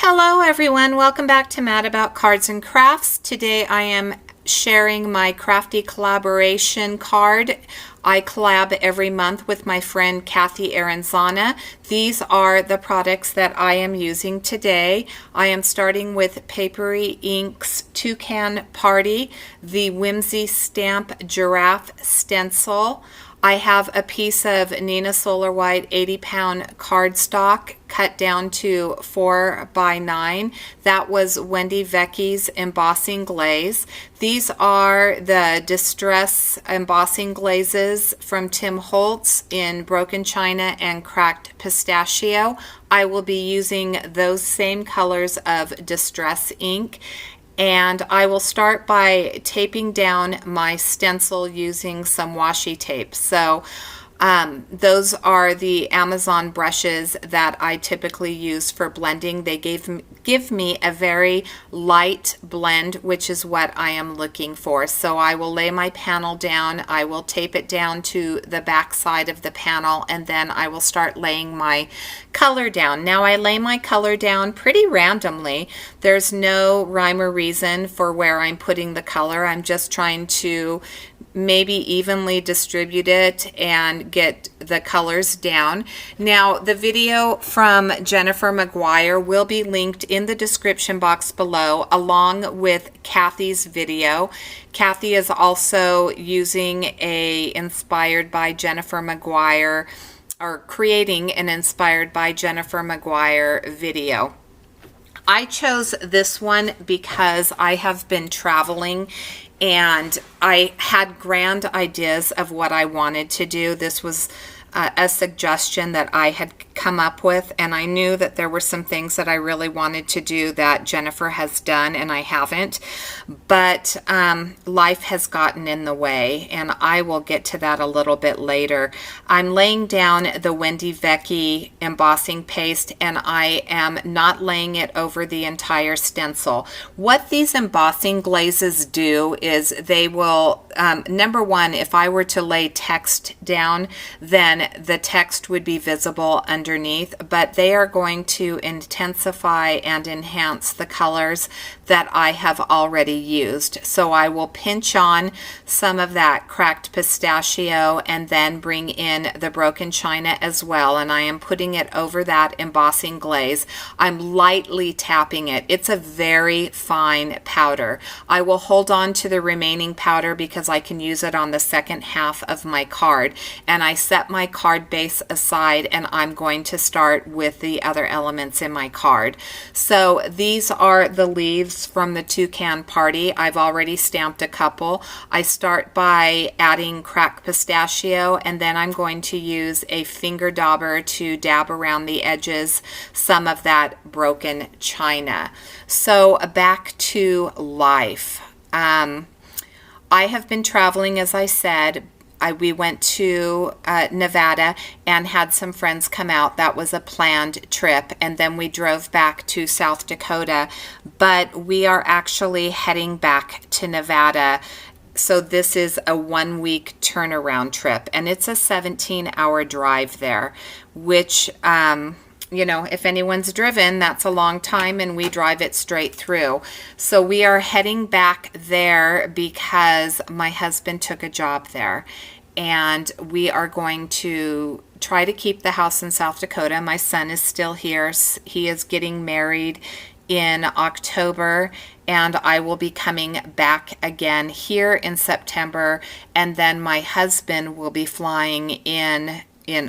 Hello everyone, welcome back to Mad About Cards and Crafts. Today I am sharing my crafty collaboration card. I collab every month with my friend Kathy Aranzana. These are the products that I am using today. I am starting with Paperie Inc.'s Toucan Party, the Whimsy Stamp Giraffe Stencil. I have a piece of Nina Solar White 80-pound cardstock cut down to 4 by 9. That was Wendy Vecchi's Embossing Glaze. These are the Distress Embossing Glazes from Tim Holtz in Broken China and Cracked Pistachio. I will be using those same colors of Distress ink. And I will start by taping down my stencil using some washi tape. So those are the Amazon brushes that I typically use for blending. They give me a very light blend, which is what I am looking for. So I will lay my panel down, I will tape it down to the back side of the panel, and then I will start laying my color down. Now I lay my color down pretty randomly. There's no rhyme or reason for where I'm putting the color. I'm just trying to maybe evenly distribute it and get the colors down. Now the video from Jennifer McQuire will be linked in the description box below along with Kathy's video. Kathy is also using a inspired by Jennifer McQuire, or creating an inspired by Jennifer McQuire video. I chose this one because I have been traveling and I had grand ideas of what I wanted to do. This was a suggestion that I had come up with, and I knew that there were some things that I really wanted to do that Jennifer has done and I haven't, but life has gotten in the way, and I will get to that a little bit later. I'm laying down the Wendy Vecchi embossing paste, and I am not laying it over the entire stencil. What these embossing glazes do is they will, number one, if I were to lay text down, then the text would be visible underneath, but they are going to intensify and enhance the colors that I have already used. So I will pinch on some of that cracked pistachio and then bring in the broken china as well, and I am putting it over that embossing glaze. I'm lightly tapping it. It's a very fine powder. I will hold on to the remaining powder because I can use it on the second half of my card, and I set my card base aside and I'm going to start with the other elements in my card. So these are the leaves from the Toucan Party. I've already stamped a couple. I start by adding cracked pistachio, and then I'm going to use a finger dauber to dab around the edges some of that broken china. So back to life. I have been traveling, as I said. We went to Nevada and had some friends come out. That was a planned trip, and then we drove back to South Dakota, but we are actually heading back to Nevada. So this is a 1-week turnaround trip, and it's a 17-hour drive there, which you know, if anyone's driven, that's a long time, and we drive it straight through. So we are heading back there because my husband took a job there, and we are going to try to keep the house in South Dakota. My son is still here. He is getting married in October, and I will be coming back again here in September, and then my husband will be flying in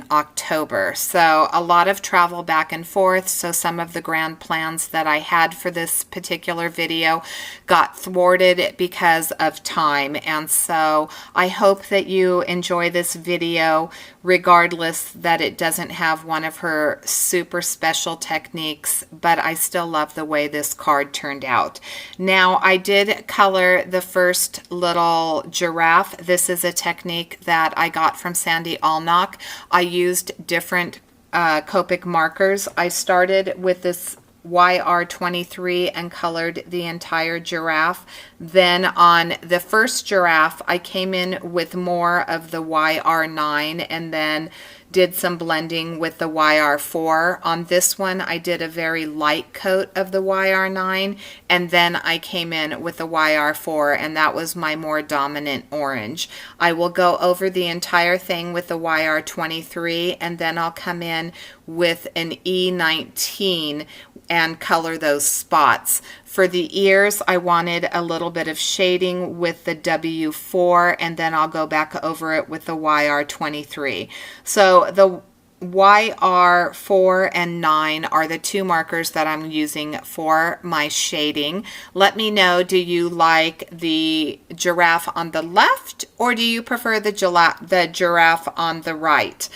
October. So a lot of travel back and forth. So some of the grand plans that I had for this particular video got thwarted because of time. And so I hope that you enjoy this video, regardless that it doesn't have one of her super special techniques, but I still love the way this card turned out. Now I did color the first little giraffe. This is a technique that I got from Sandy Allnock. I used different Copic markers. I started with this YR23 and colored the entire giraffe. Then on the first giraffe, I came in with more of the YR9 and then did some blending with the YR4. On this one, I did a very light coat of the YR9, and then I came in with the YR4, and that was my more dominant orange. I will go over the entire thing with the YR23, and then I'll come in with an E19 and color those spots. For the ears, I wanted a little bit of shading with the W4, and then I'll go back over it with the YR23. So the YR4 and 9 are the two markers that I'm using for my shading. Let me know, do you like the giraffe on the left, or do you prefer the giraffe on the right?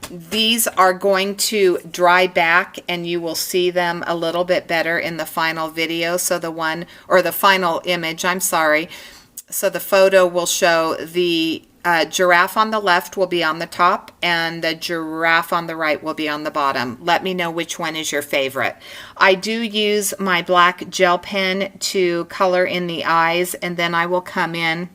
These are going to dry back, and you will see them a little bit better in the final video. So the final image, I'm sorry. So the photo will show the giraffe on the left will be on the top, and the giraffe on the right will be on the bottom. Let me know which one is your favorite. I do use my black gel pen to color in the eyes, and then I will come in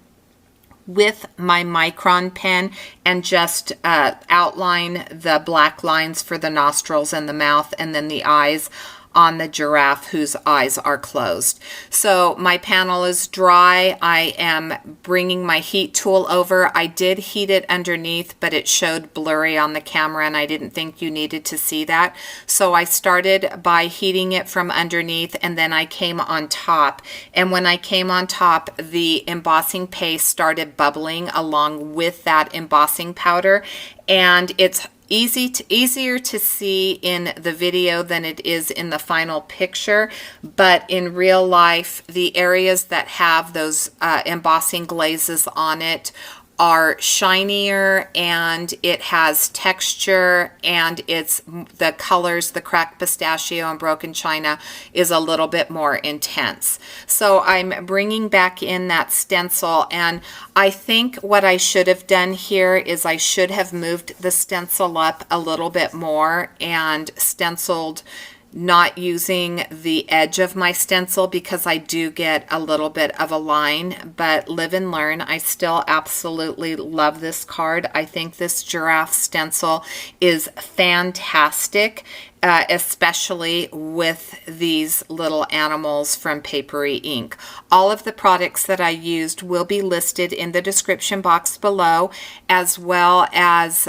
with my micron pen and just outline the black lines for the nostrils and the mouth, and then the eyes on the giraffe whose eyes are closed. So my panel is dry. I am bringing my heat tool over. I did heat it underneath, but it showed blurry on the camera, and I didn't think you needed to see that. So I started by heating it from underneath, and then I came on top. And when I came on top, the embossing paste started bubbling along with that embossing powder, and it's easier to see in the video than it is in the final picture, but in real life, the areas that have those embossing glazes on it are shinier, and it has texture, and it's the colors, the cracked pistachio and broken china is a little bit more intense. So I'm bringing back in that stencil, and I think what I should have done here is I should have moved the stencil up a little bit more and stenciled, not using the edge of my stencil, because I do get a little bit of a line, but live and learn. I still absolutely love this card. I think this giraffe stencil is fantastic, especially with these little animals from Paperie Inc. All of the products that I used will be listed in the description box below, as well as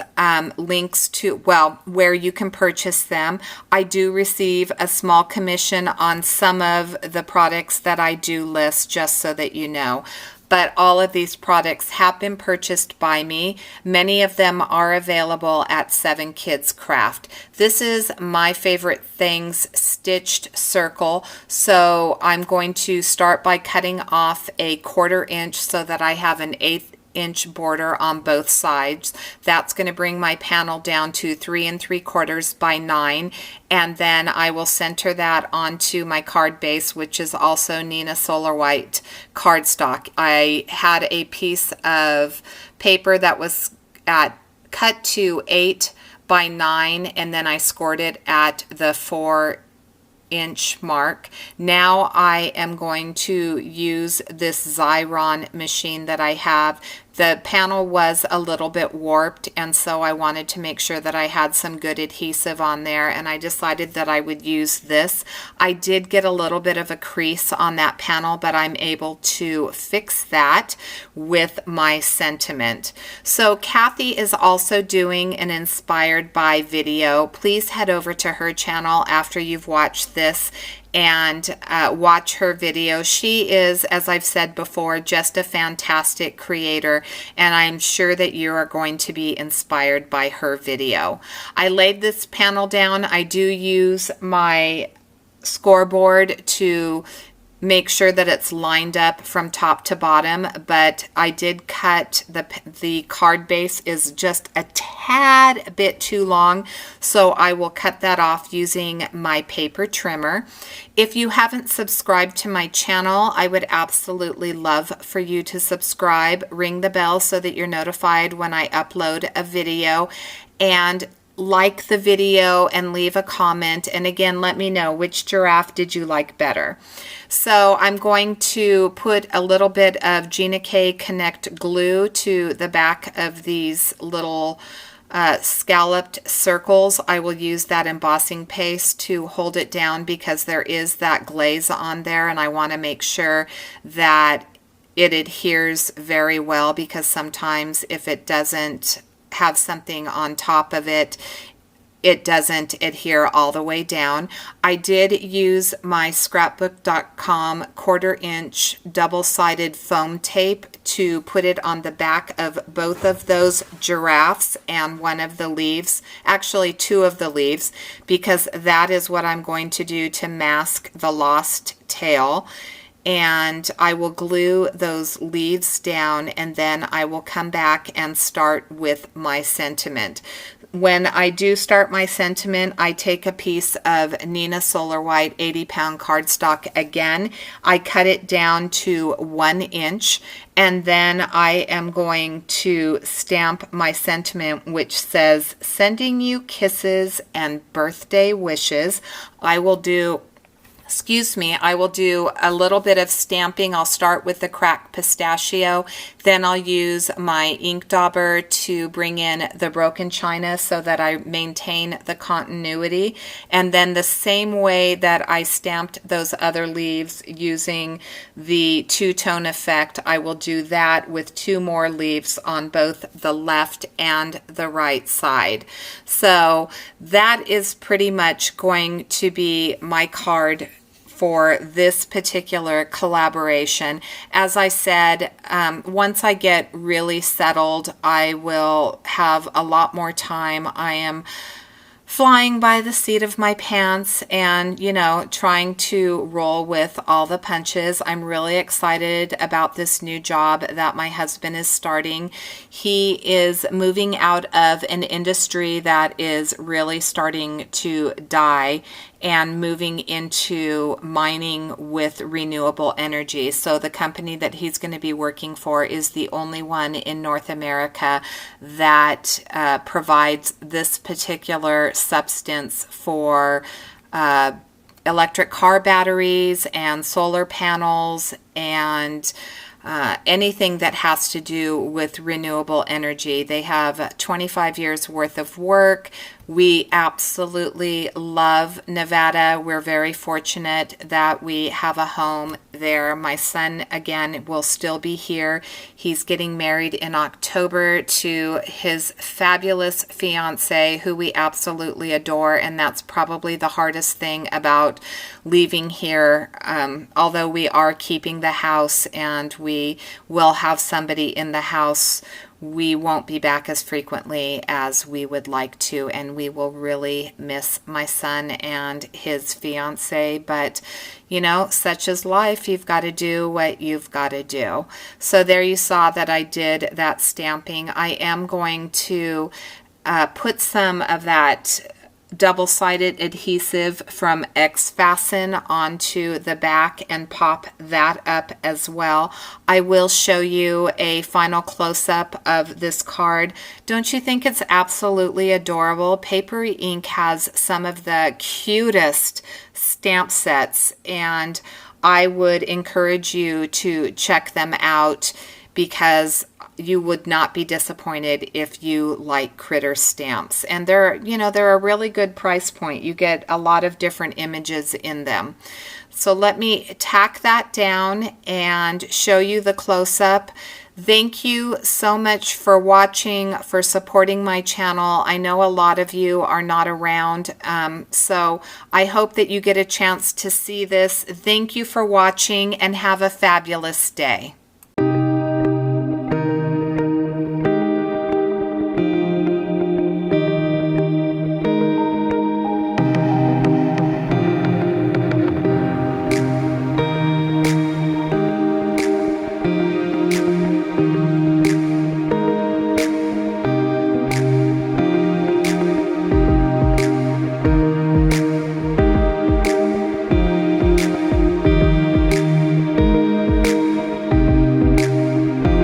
links to, well, where you can purchase them. I do receive a small commission on some of the products that I do list, just so that you know. But all of these products have been purchased by me. Many of them are available at 7 Kids Craft. This is my Favorite Things stitched circle. So I'm going to start by cutting off a 1/4 inch so that I have an 1/8 inch border on both sides. That's going to bring my panel down to 3 3/4 by 9, and then I will center that onto my card base, which is also Nina Solar White cardstock. I had a piece of paper that was cut to 8 by 9, and then I scored it at the 4-inch mark. Now I am going to use this Xyron machine that I have. The panel was a little bit warped, and so I wanted to make sure that I had some good adhesive on there, and I decided that I would use this. I did get a little bit of a crease on that panel, but I'm able to fix that with my sentiment. So Kathy is also doing an inspired by video. Please head over to her channel after you've watched this and watch her video. She is, as I've said before, just a fantastic creator, and I'm sure that you are going to be inspired by her video. I laid this panel down. I do use my scoreboard to make sure that it's lined up from top to bottom, but I did cut the card base is just a tad bit too long, so I will cut that off using my paper trimmer. If you haven't subscribed to my channel, I would absolutely love for you to subscribe, ring the bell so that you're notified when I upload a video, and like the video and leave a comment. And again, let me know, which giraffe did you like better? So I'm going to put a little bit of Gina K Connect glue to the back of these little scalloped circles, I will use that embossing paste to hold it down because there is that glaze on there, and I want to make sure that it adheres very well, because sometimes if it doesn't have something on top of it, it doesn't adhere all the way down. I did use my scrapbook.com 1/4-inch double-sided foam tape to put it on the back of both of those giraffes and one of the leaves, actually two of the leaves, because that is what I'm going to do to mask the lost tail. And I will glue those leaves down, and then I will come back and start with my sentiment. When I do start my sentiment, I take a piece of Nina Solar White 80-pound cardstock again. I cut it down to 1 inch, and then I am going to stamp my sentiment, which says, "Sending you kisses and birthday wishes." I will do a little bit of stamping. I'll start with the cracked pistachio, then I'll use my ink dauber to bring in the broken china so that I maintain the continuity. And then the same way that I stamped those other leaves using the two-tone effect, I will do that with 2 more leaves on both the left and the right side. So that is pretty much going to be my card for this particular collaboration. As I said, once I get really settled, I will have a lot more time. I am flying by the seat of my pants and, trying to roll with all the punches. I'm really excited about this new job that my husband is starting. He is moving out of an industry that is really starting to die and moving into mining with renewable energy. So the company that he's going to be working for is the only one in North America that provides this particular substance for electric car batteries and solar panels and anything that has to do with renewable energy. They have 25 years worth of work. We absolutely love Nevada. We're very fortunate that we have a home there. My son, again, will still be here. He's getting married in October to his fabulous fiance, who we absolutely adore, and that's probably the hardest thing about leaving here. Although we are keeping the house and we will have somebody in the house, we won't be back as frequently as we would like to, and we will really miss my son and his fiance. But, such is life. You've got to do what you've got to do. So there you saw that I did that stamping. I am going to put some of that double-sided adhesive from Fasten onto the back and pop that up as well. I will show you a final close-up of this card. Don't you think it's absolutely adorable? Paperie Ink has some of the cutest stamp sets, and I would encourage you to check them out because you would not be disappointed if you like critter stamps. And they're a really good price point. You get a lot of different images in them. So let me tack that down and show you the close-up. Thank you so much for watching, for supporting my channel. I know a lot of you are not around, so I hope that you get a chance to see this. Thank you for watching and have a fabulous day.